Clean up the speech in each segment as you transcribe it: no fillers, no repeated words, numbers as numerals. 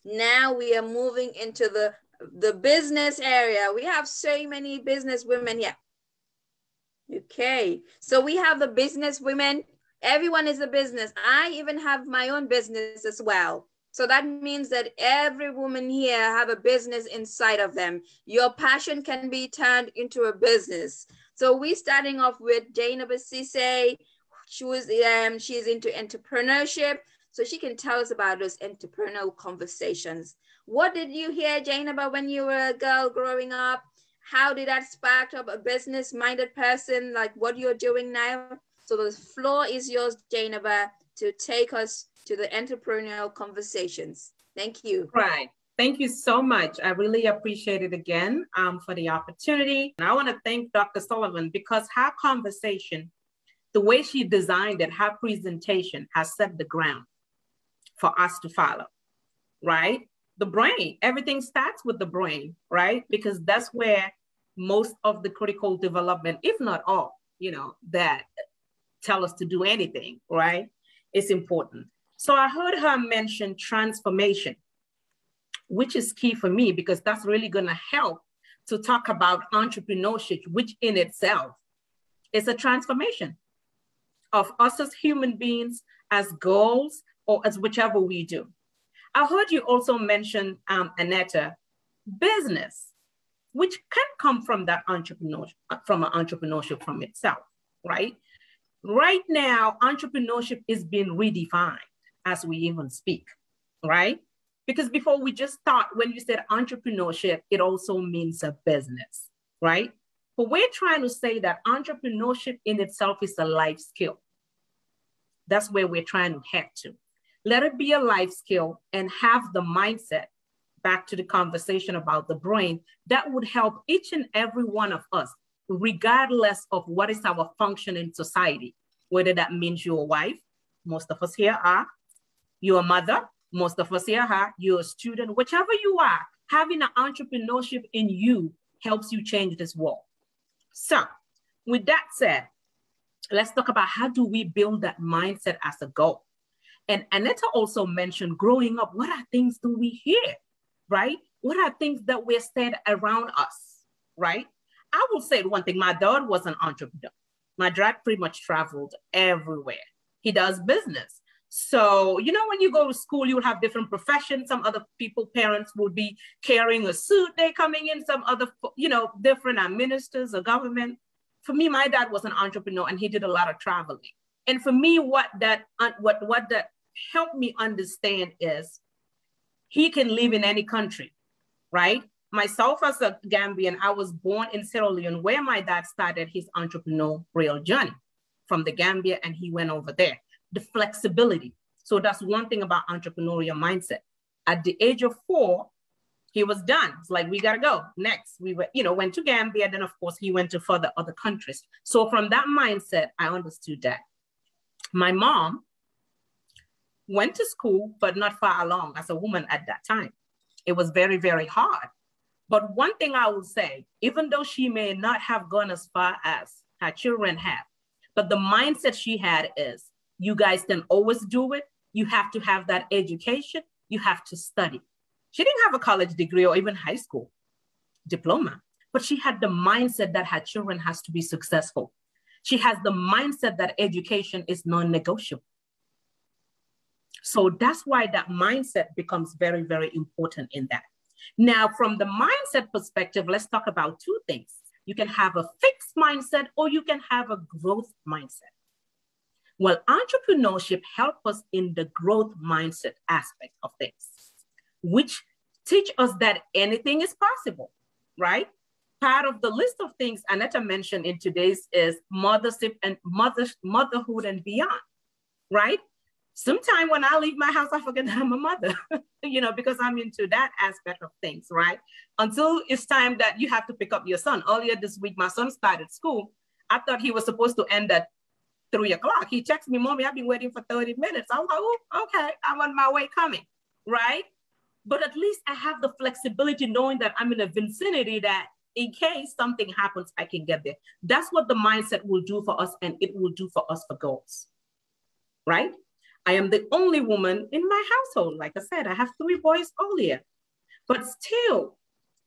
Now we are moving into the business area. We have so many business women here. Okay, so we have the business women. Everyone is a business. I even have my own business as well. So that means that every woman here have a business inside of them. Your passion can be turned into a business. So we're starting off with Jaina Basise. She's into entrepreneurship. So she can tell us about those entrepreneurial conversations. What did you hear, Jaina, when you were a girl growing up? How did that spark up a business-minded person like what you're doing now? So the floor is yours, Jaina, to take us to the entrepreneurial conversations. Thank you. Right. Thank you so much. I really appreciate it again for the opportunity. And I want to thank Dr. Sullivan because her conversation, the way she designed it, her presentation has set the ground for us to follow, right? The brain, everything starts with the brain, right? Because that's where most of the critical development, if not all, that tell us to do anything, right? It's important. So I heard her mention transformation, which is key for me because that's really going to help to talk about entrepreneurship, which in itself is a transformation of us as human beings, as goals, or as whichever we do. I heard you also mention, Aneta, business, which can come from that entrepreneurship, from an entrepreneurship from itself, right? Right now, entrepreneurship is being redefined as we even speak, right? Because before we just thought, when you said entrepreneurship, it also means a business, right? But we're trying to say that entrepreneurship in itself is a life skill. That's where we're trying to head to. Let it be a life skill and have the mindset, back to the conversation about the brain, that would help each and every one of us, regardless of what is our function in society, whether that means you're a wife, most of us here are, you're a mother, most of us here are, you're a student, whichever you are, having an entrepreneurship in you helps you change this world. So with that said, let's talk about how do we build that mindset as a goal. And Aneta also mentioned growing up, what are things do we hear, right? What are things that we're said around us, right? I will say one thing, my dad was an entrepreneur. My dad pretty much traveled everywhere. He does business. So, when you go to school, you'll have different professions. Some other people, parents will be carrying a suit, they're coming in, some other, different ministers or government. For me, my dad was an entrepreneur and he did a lot of traveling. And for me, what that helped me understand is he can live in any country, right? Myself as a Gambian, I was born in Sierra Leone where my dad started his entrepreneurial journey from the Gambia and he went over there. The flexibility. So that's one thing about entrepreneurial mindset. At the age of 4, he was done. It's like, we gotta go next. We went to Gambia. Then of course he went to further other countries. So from that mindset, I understood that. My mom went to school, but not far along as a woman at that time. It was very, very hard. But one thing I will say, even though she may not have gone as far as her children have, but the mindset she had is, you guys can always do it. You have to have that education. You have to study. She didn't have a college degree or even high school diploma, but she had the mindset that her children has to be successful. She has the mindset that education is non-negotiable. So that's why that mindset becomes very, very important in that. Now, from the mindset perspective, let's talk about 2 things. You can have a fixed mindset or you can have a growth mindset. Well, entrepreneurship helps us in the growth mindset aspect of things, which teach us that anything is possible, right? Part of the list of things Aneta mentioned in today's is motherhood and beyond, right? Sometimes when I leave my house, I forget that I'm a mother, because I'm into that aspect of things, right? Until it's time that you have to pick up your son. Earlier this week, my son started school. I thought he was supposed to end at 3 o'clock. He texted me, "Mommy, I've been waiting for 30 minutes. I'm like, oh, okay, I'm on my way coming, right? But at least I have the flexibility knowing that I'm in a vicinity that in case something happens, I can get there. That's what the mindset will do for us, and it will do for us for goals, right? I am the only woman in my household. Like I said, I have 3 boys earlier, but still,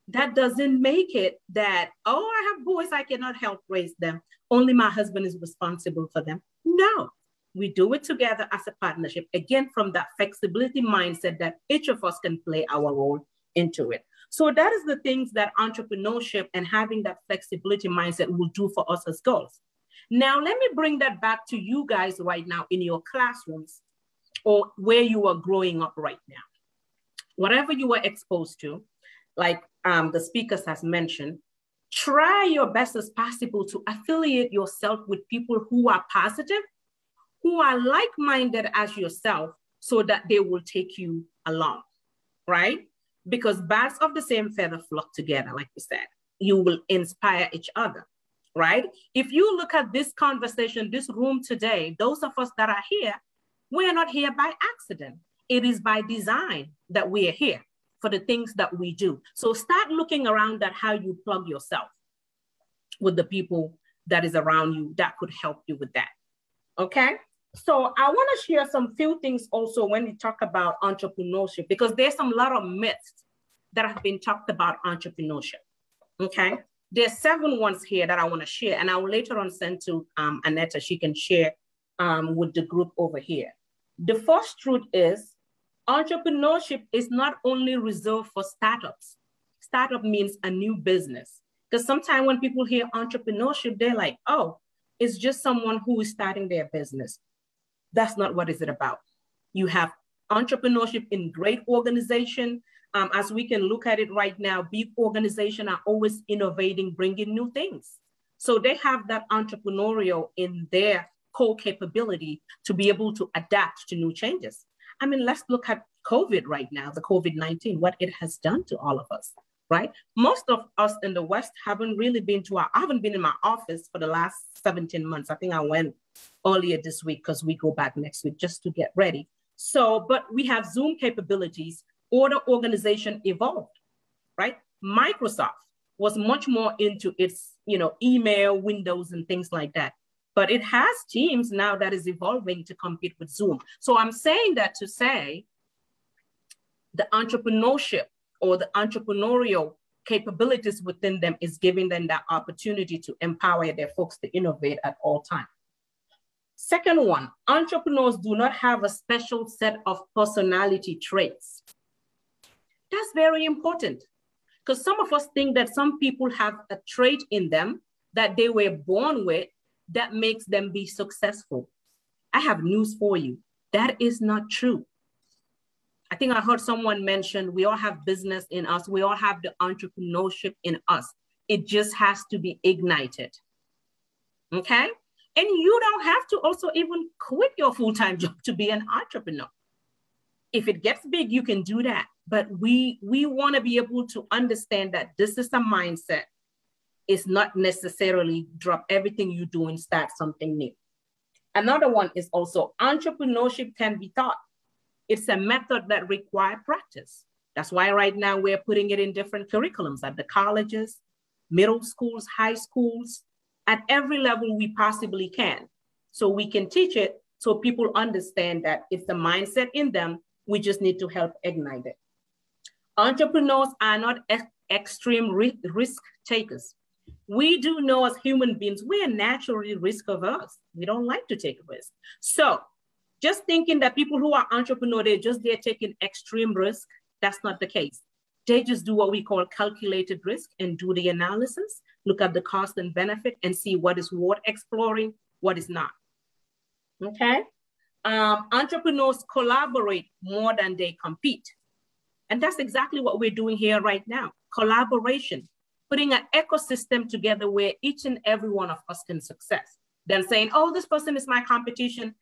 that doesn't make it that, oh, I have boys, I cannot help raise them. Only my husband is responsible for them. No, we do it together as a partnership. Again, from that flexibility mindset that each of us can play our role into it. So that is the things that entrepreneurship and having that flexibility mindset will do for us as girls. Now, let me bring that back to you guys right now in your classrooms or where you are growing up right now. Whatever you were exposed to, like the speakers has mentioned, try your best as possible to affiliate yourself with people who are positive, who are like-minded as yourself, so that they will take you along, right? Because birds of the same feather flock together, like we said. You will inspire each other, right? If you look at this conversation, this room today, those of us that are here, we're not here by accident. It is by design that we are here for the things that we do. So start looking around at how you plug yourself with the people that is around you that could help you with that, okay? So I wanna share some few things also when we talk about entrepreneurship, because there's some lot of myths that have been talked about entrepreneurship, okay? There's 7 ones here that I wanna share, and I will later on send to Aneta. She can share with the group over here. The first truth is, entrepreneurship is not only reserved for startups. Startup means a new business. Because sometimes when people hear entrepreneurship, they're like, oh, it's just someone who is starting their business. That's not what is it about. You have entrepreneurship in great organization. As we can look at it right now, big organizations are always innovating, bringing new things. So they have that entrepreneurial in their core capability to be able to adapt to new changes. I mean, let's look at COVID right now, the COVID-19, what it has done to all of us, right? Most of us in the West haven't really been I haven't been in my office for the last 17 months. I think I went earlier this week because we go back next week just to get ready. So, but we have Zoom capabilities, or the organization evolved, right? Microsoft was much more into its, email, Windows and things like that. But it has Teams now that is evolving to compete with Zoom. So I'm saying that to say the entrepreneurship or the entrepreneurial capabilities within them is giving them that opportunity to empower their folks to innovate at all times. Second one, entrepreneurs do not have a special set of personality traits. That's very important, because some of us think that some people have a trait in them that they were born with that makes them be successful. I have news for you. That is not true. I think I heard someone mention we all have business in us. We all have the entrepreneurship in us. It just has to be ignited, okay? And you don't have to also even quit your full-time job to be an entrepreneur. If it gets big, you can do that. But we want to be able to understand that this is a mindset. It's not necessarily drop everything you do and start something new. Another one is also entrepreneurship can be taught. It's a method that requires practice. That's why right now we're putting it in different curriculums at the colleges, middle schools, high schools, at every level we possibly can. So we can teach it so people understand that it's the mindset in them. We just need to help ignite it. Entrepreneurs are not extreme risk takers. We do know as human beings, we are naturally risk averse. We don't like to take risks. So just thinking that people who are entrepreneurs, they're just there taking extreme risk, that's not the case. They just do what we call calculated risk and do the analysis, look at the cost and benefit and see what is worth exploring, what is not, okay? Entrepreneurs collaborate more than they compete. And that's exactly what we're doing here right now, collaboration. Putting an ecosystem together where each and every one of us can success. Then saying, oh, this person is my competition.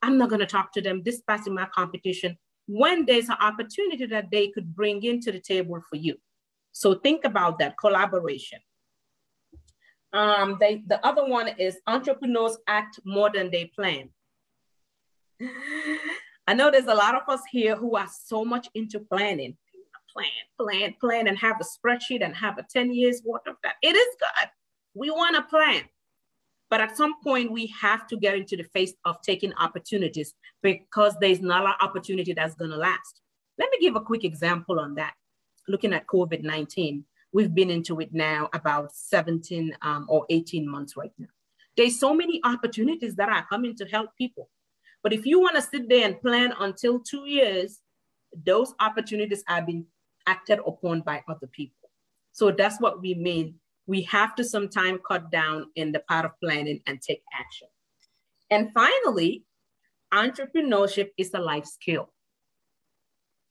I'm not gonna talk to them. This person is my competition. When there's an opportunity that they could bring into the table for you. So think about that, collaboration. The other one is entrepreneurs act more than they plan. I know there's a lot of us here who are so much into planning. Plan, and have a spreadsheet and have a 10 years worth of that. It is good. We want to plan. But at some point, we have to get into the phase of taking opportunities because there's not an opportunity that's going to last. Let me give a quick example on that. Looking at COVID-19, we've been into it now about 17 or 18 months right now. There's so many opportunities that are coming to help people. But if you want to sit there and plan until 2 years, those opportunities are being acted upon by other people. So that's what we mean. We have to sometimes cut down in the part of planning and take action. And finally, entrepreneurship is a life skill.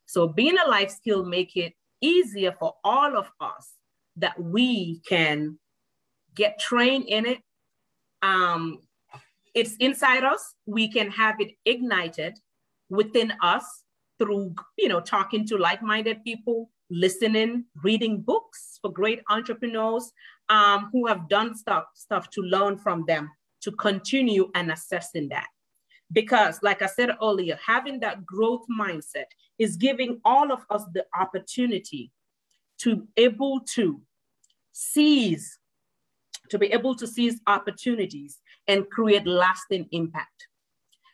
So being a life skill make it easier for all of us that we can get trained in it. It's inside us. We can have it ignited within us through, talking to like-minded people, listening, reading books for great entrepreneurs who have done stuff to learn from them, to continue and assessing that. Because like I said earlier, having that growth mindset is giving all of us the opportunity to be able to seize opportunities and create lasting impact.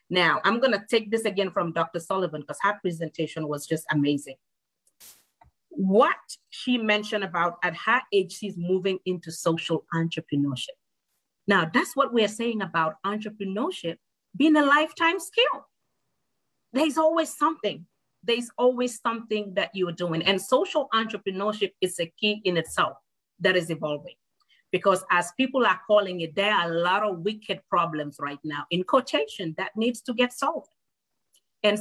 Now, I'm going to take this again from Dr. Sullivan because her presentation was just amazing. What she mentioned about at her age, she's moving into social entrepreneurship. Now, that's what we're saying about entrepreneurship being a lifetime skill. There's always something. There's always something that you're doing. And social entrepreneurship is a key in itself that is evolving. Because as people are calling it, there are a lot of wicked problems right now, in quotation, that needs to get solved. And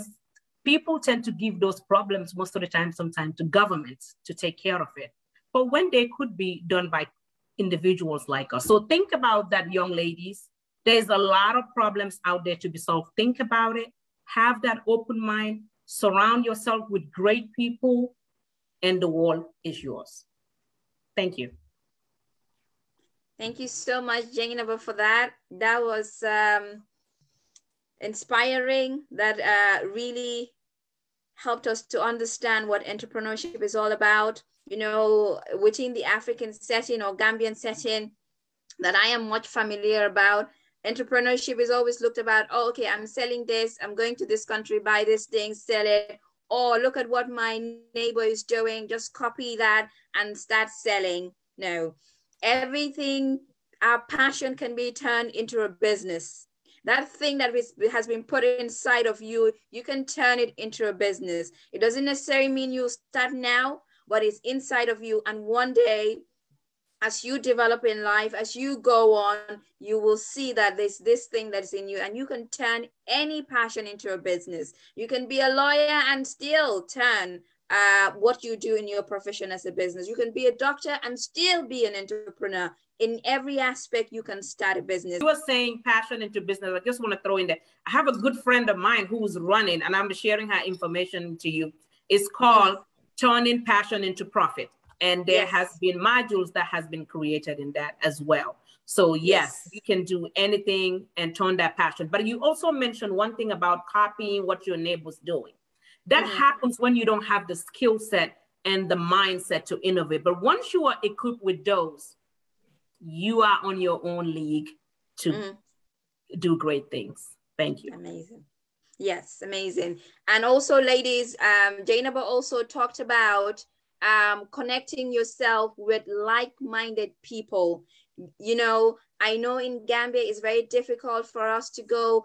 people tend to give those problems most of the time, sometimes to governments to take care of it. But when they could be done by individuals like us. So think about that, young ladies. There's a lot of problems out there to be solved. Think about it. Have that open mind. Surround yourself with great people, and the world is yours. Thank you. Thank you so much, Jainaba, for that. That was inspiring. That really helped us to understand what entrepreneurship is all about. Within the African setting or Gambian setting that I am much familiar about, entrepreneurship is always looked about, oh, okay, I'm selling this, I'm going to this country, buy this thing, sell it. Or look at what my neighbor is doing, just copy that and start selling. No. Everything, our passion can be turned into a business. That thing that has been put inside of you, you can turn it into a business. It doesn't necessarily mean you start now, but it's inside of you. And one day, as you develop in life, as you go on, you will see that there's this thing that is in you, and you can turn any passion into a business. You can be a lawyer and still turn what you do in your profession as a business. You can be a doctor and still be an entrepreneur. In every aspect, you can start a business. You were saying passion into business. I just want to throw in there. I have a good friend of mine who's running, and I'm sharing her information to you. It's called Turning Passion into Profit. And there has been modules that has been created in that as well. So yes, you can do anything and turn that passion. But you also mentioned one thing about copying what your neighbor's doing. That happens when you don't have the skill set and the mindset to innovate. But once you are equipped with those, you are on your own league to do great things. Thank you. Amazing. Yes, amazing. And also, ladies, Jainaba also talked about connecting yourself with like-minded people. I know in Gambia it's very difficult for us to go.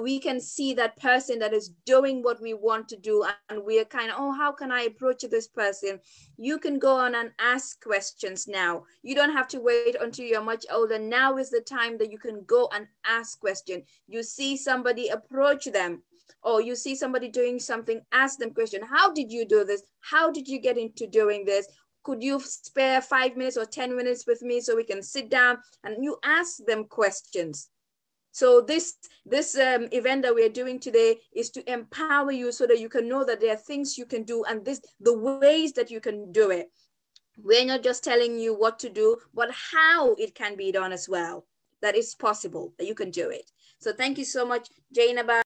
We can see that person that is doing what we want to do, and we're kind of, oh, how can I approach this person? You can go on and ask questions now. You don't have to wait until you're much older. Now is the time that you can go and ask questions. You see somebody, approach them. Or you see somebody doing something, ask them question. How did you do this? How did you get into doing this? Could you spare 5 minutes or 10 minutes with me so we can sit down? And you ask them questions. So this event that we're doing today is to empower you so that you can know that there are things you can do, and the ways that you can do it. We're not just telling you what to do, but how it can be done as well. That it's possible, that you can do it. So thank you so much, Jainaba.